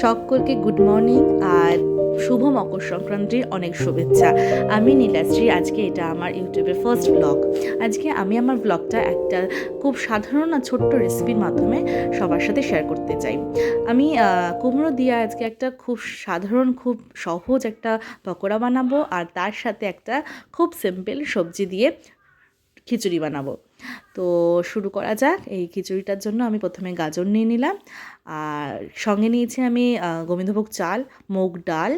সকলকে good morning আর শুভ মকর সংক্রান্তির অনেক শুভেচ্ছা। আমি নীলাশ্রী। আজকে এটা আমার ইউটিউবের ফার্স্ট ব্লগ। আজকে আমি আমার ব্লগটা একটা খুব সাধারণ আর ছোট্ট রেসিপির মাধ্যমে সবার সাথে শেয়ার করতে চাই। আমি কুমড়ো দিয়ে আজকে একটা খুব সাধারণ, খুব সহজ একটা পকোড়া বানাবো, আর তার সাথে একটা খুব সিম্পল সবজি দিয়ে খিচুড়ি বানাবো। তো শুরু করা যাক। এই খিচুড়িটার জন্য আমি প্রথমে গাজর নিয়ে নিলাম, আর সঙ্গে নিয়েছি আমি গোবিন্দভোগ চাল, মুগ ডাল,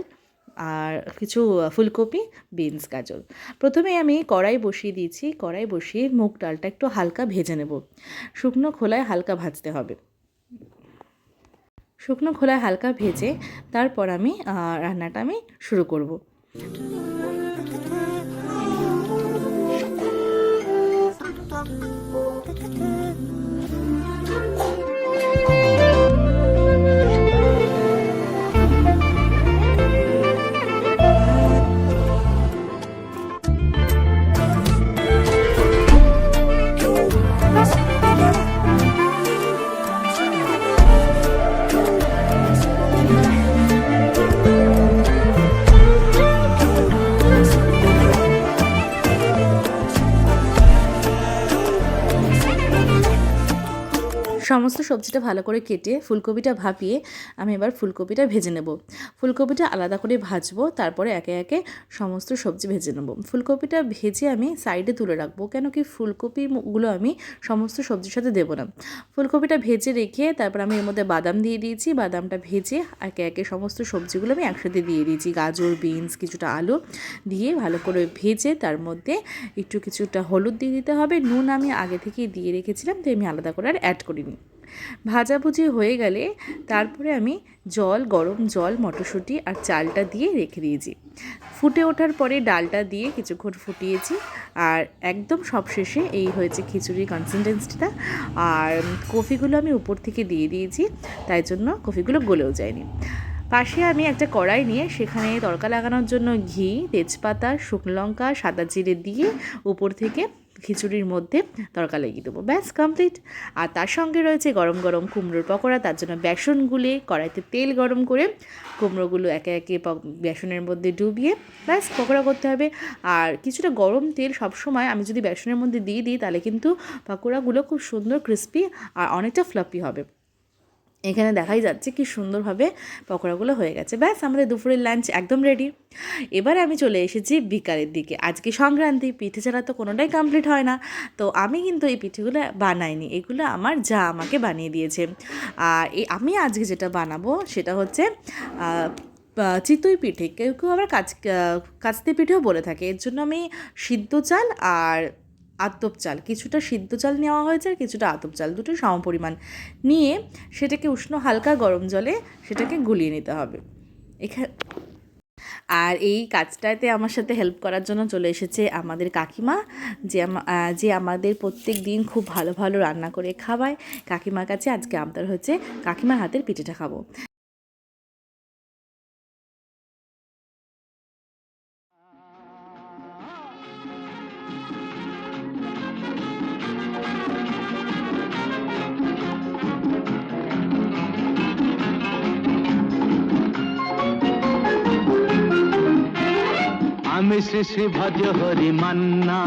আর কিছু ফুলকপি, বিনস, গাজর। প্রথমে আমি কড়াই বসিয়ে দিয়েছি। কড়াই বসিয়ে মুগ ডালটা একটু হালকা ভেজে নেব। শুকনো খোলায় হালকা ভাজতে হবে। শুকনো খোলায় হালকা ভেজে তারপর আমি রান্নাটা শুরু করব। সমস্ত সবজিটা ভালো করে কেটে ফুলকপিটা ভাপিয়ে আমি এবার ফুলকপিটা ভেজে নেব। ফুলকপিটা আলাদা করে ভাজবো, তারপরে একে একে সমস্ত সবজি ভেজে নেব। ফুলকপিটা ভেজে আমি সাইডে তুলে রাখবো, কেন কি ফুলকপিগুলো আমি সমস্ত সবজির সাথে দেবো না। ফুলকপিটা ভেজে রেখে তারপর আমি এর মধ্যে বাদাম দিয়ে দিয়েছি। বাদামটা ভেজে একে একে সমস্ত সবজিগুলো আমি একসাথে দিয়ে দিয়েছি। গাজর, বিনস, কিছুটা আলু দিয়ে ভালো করে ভেজে তার মধ্যে কিছুটা হলুদ দিয়ে দিতে হবে। নুন আমি আগে থেকেই দিয়ে রেখেছিলাম, তো আমি আলাদা করে আর অ্যাড করিনি। ভাজাভুজি হয়ে গেলে তারপরে আমি গরম জল, মটরশুঁটি আর চালটা দিয়ে রেখে দিয়েছি। ফুটে ওঠার পরে ডালটা দিয়ে কিছুক্ষণ ফুটিয়েছি, আর একদম সবশেষে এই হয়েছে খিচুড়ির কনসিস্টেন্সিটা। আর কফিগুলো আমি উপর থেকে দিয়ে দিয়েছি, তাই জন্য কফিগুলো গলেও যায়নি। পাশে আমি একটা কড়াই নিয়ে সেখানে তড়কা লাগানোর জন্য ঘি, তেজপাতা, শুকনো লঙ্কা, সাদা জিরে দিয়ে উপর থেকে খিচুড়ির মধ্যে তড়কা লাগিয়ে দেবো। ব্যাস, কমপ্লিট। আর তার সঙ্গে রয়েছে গরম গরম কুমড়োর পকোড়া। তার জন্য বেসন গুলে কড়াইতে তেল গরম করে কুমড়োগুলো একে একে বেসনের মধ্যে ডুবিয়ে ব্যাস পকোড়া করতে হবে। আর কিছুটা গরম তেল সবসময় আমি যদি বেসনের মধ্যে দিয়ে দিই, তাহলে কিন্তু পকোড়াগুলো খুব সুন্দর ক্রিস্পি আর অনেকটা ফ্লাফি হবে। এখানে দেখাই যাচ্ছে কি সুন্দরভাবে পকোড়াগুলো হয়ে গেছে। ব্যাস, আমাদের দুপুরের লাঞ্চ একদম রেডি। এবার আমি চলে এসেছি বিকালের দিকে। আজকে সংক্রান্তি, পিঠে ছাড়া তো কোনোটাই কমপ্লিট হয় না। তো আমি কিন্তু এই পিঠেগুলো বানাইনি, এগুলো আমার যা আমাকে বানিয়ে দিয়েছে। আর আমি আজকে যেটা বানাবো সেটা হচ্ছে চিতই পিঠে। কেউ কেউ আবার কাচতে পিঠেও বলে থাকে। এর জন্য আমি সিদ্ধ চাল আর আতপ চাল, কিছুটা সিদ্ধ চাল নেওয়া হয়েছে আর কিছুটা আতপ চাল, দুটো সমপরিমাণ নিয়ে সেটাকে উষ্ণ হালকা গরম জলে সেটাকে গুলিয়ে নিতে হবে। আর এই কাজটাতে আমার সাথে হেল্প করার জন্য চলে এসেছে আমাদের কাকিমা, যে আমাদের প্রত্যেক দিন খুব ভালো ভালো রান্না করে খাওয়ায়। কাকিমার কাছে আজকে আবদার হচ্ছে কাকিমার হাতের পিঠেটা খাবো। আমি শ্রী শ্রী ভজ হরি মান্না,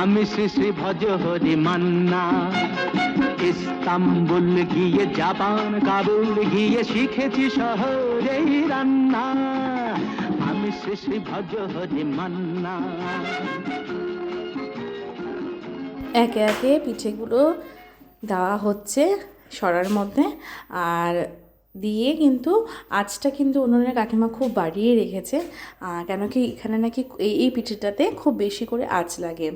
আমি শ্রী শ্রী ভজ হরি মান্না। ইস্তাম্বুল গিয়ে, জাপান কাবুল গিয়ে শিখেছি শহরেই রান্না। আমি শ্রী শ্রী ভজ হরি মান্না। একে একে পিঠেগুলো দেওয়া হচ্ছে সরার মধ্যে, আর দিয়ে কিন্তু আঁচটা কিন্তু উনুনের কাকিমা খুব বাড়িয়ে রেখেছে, কেন কি এখানে নাকি এই পিঠেটাতে খুব বেশি করে আঁচ লাগে।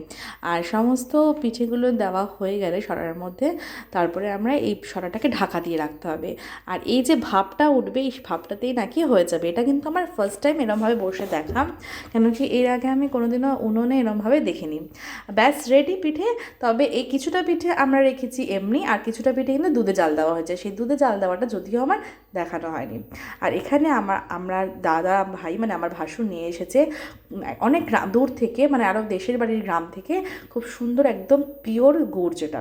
আর সমস্ত পিঠেগুলো দেওয়া হয়ে গেলে সরার মধ্যে তারপরে আমরা এই সরাটাকে ঢাকা দিয়ে রাখতে হবে। আর এই যে ভাপটা উঠবে, এই ভাপটাতেই নাকি হয়ে যাবে। এটা কিন্তু আমার ফার্স্ট টাইম এরমভাবে বসে দেখা, কেন কি এর আগে আমি কোনোদিনও উনুনে এরমভাবে দেখিনি। ব্যাস রেডি পিঠে। তবে এই কিছুটা পিঠে আমরা রেখেছি এমনি, আর কিছুটা পিঠে কিন্তু দুধে জাল দেওয়া হয়েছে। সেই দুধে জাল দেওয়াটা যদিও আমার দেখানো হয়নি। আর এখানে আমরা দাদা ভাই মানে আমার ভাসুর নিয়ে এসেছে অনেক দূর থেকে, মানে আরও দেশের বাড়ির গ্রাম থেকে খুব সুন্দর একদম পিওর গুড়, যেটা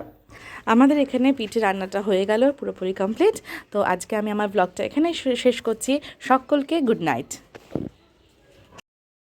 আমাদের এখানে পিঠে রান্নাটা হয়ে গেল পুরোপুরি কমপ্লিট। তো আজকে আমি আমার ব্লগটা এখানেই শেষ করছি। সকলকে গুড নাইট।